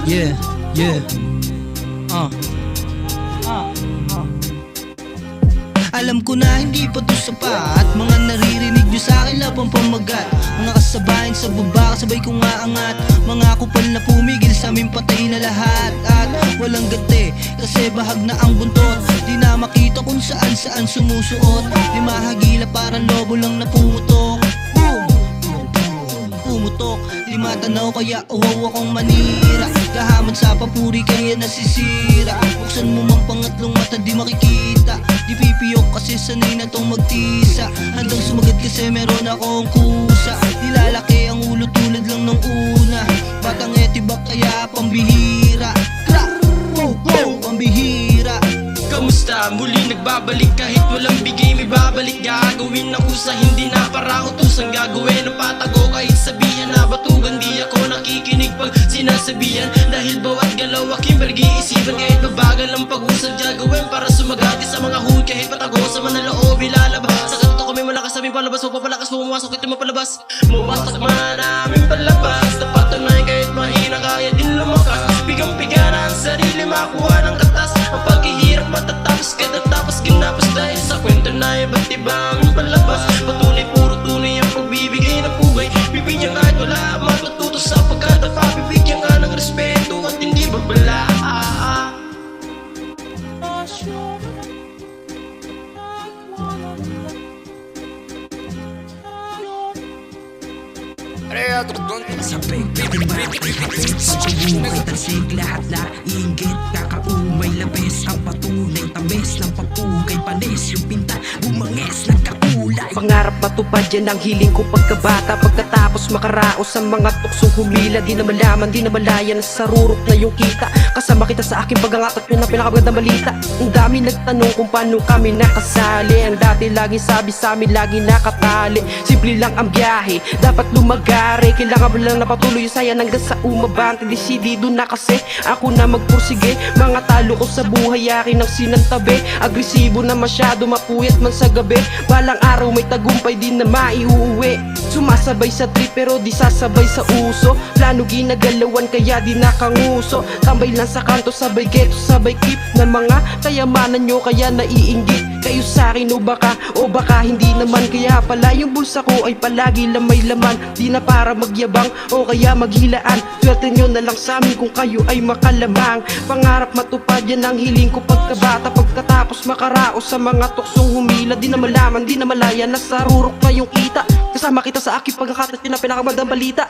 Yeah, yeah. Alam ko na hindi pa to sapat. Mga naririnig nyo sa akin labang pamagat. Mga kasabayan sa baba, sabay kong aangat. Mga kupal na pumigil sa aming patay na lahat. At walang gante, kasi bahag na ang buntot. Di na makita kung saan saan sumusuot. Di mahagila parang lobo lang na pumutok. Pumutok, di matanaw kaya uhaw akong manira. Kahamon sa papuri kaya nasisira. Buksan mo mang pangatlong mata di makikita. Di pipiyok kasi sanay na tong magtisa. Handang sumagat kasi meron akong kusa. Di lalaki ang ulo tulad lang ng una. Batang etibak kaya pambihira. Pambihira. Kamusta? Muli nagbabalik kahit walang bigay may babalik. Gagawin na usa, hindi na para utusan. Gagawin ng patago kahit sabihan na batugan. Di ako nakikinig pag sinasabihan. Dahil bawat galaw aking bergi-isipan. Kahit mabagal ang pag-usap, gagawin para sumagati sa mga huli. Kahit patago sa manaloob ilalabas. Sa ganito kami malakas aming palabas. O papalakas mo pumasok ito mapalabas. Mumasak man namin palabas. Napatunay kahit mahina kaya din lumakas. Bigang-biga na ang sarili makuha ng katas. Ang paghihirap matatapos katatapos ginapos. Dahil sa kwento na iba't iba aming palabas. Patuloy puro tunay ang pagbibigay ng pugay. Bibigyan kahit wala matututo sa pagkatapa. Bibigyan ka ng respeto at hindi babala. Sabay, pagbuhay, tasig, lahat na inggit. Kakaumay, labes, ang patunay. Tamis ng papugay, panis yung pinta, bumangis, nagkakulay. Pangarap matupad yan ang hiling ko pagkabata. Pagkatapos makaraos sa mga tuksong humila. Di na malaman, di na malaya na sarurok na yung kita. Kasama kita sa aking pagangat at yun ang pinakamagandang balita. Ang dami nagtanong kung paano kami nakasali. Ang dati lagi sabi sa amin, lagi nakatali. Simple lang ang biyahe, dapat lumagari. Kailangan mo lang napatuloy yung saya hanggang sa umabante. Desidido na kasi ako na magpursige. Mga talo ko sa buhay akin ang sinantabi. Agresibo na masyado, mapuyat man sa gabi. Balang araw may tagumpay din na maiuwi. Sumasabay sa trip pero di sasabay sa uso. Plano ginagalawan kaya di nakanguso. Tambay lang sa kanto, sabay geto, sabay keep. Na mga kayamanan nyo kaya naiinggit kayo sa akin o baka hindi naman. Kaya pala yung bulsa ko ay palagi lang may laman. Di na para magyabang o kaya maghilaan. Swerte nyo na lang sa amin kung kayo ay makalamang. Pangarap matupad yan ang hiling ko pagkabata. Pagkatapos makaraos sa mga tuksong humila. Di na malaman, di na malaya, nasa rurok na yung kita. Kasama kita sa aking pagkakatat, yun ang pinakamagandang balita.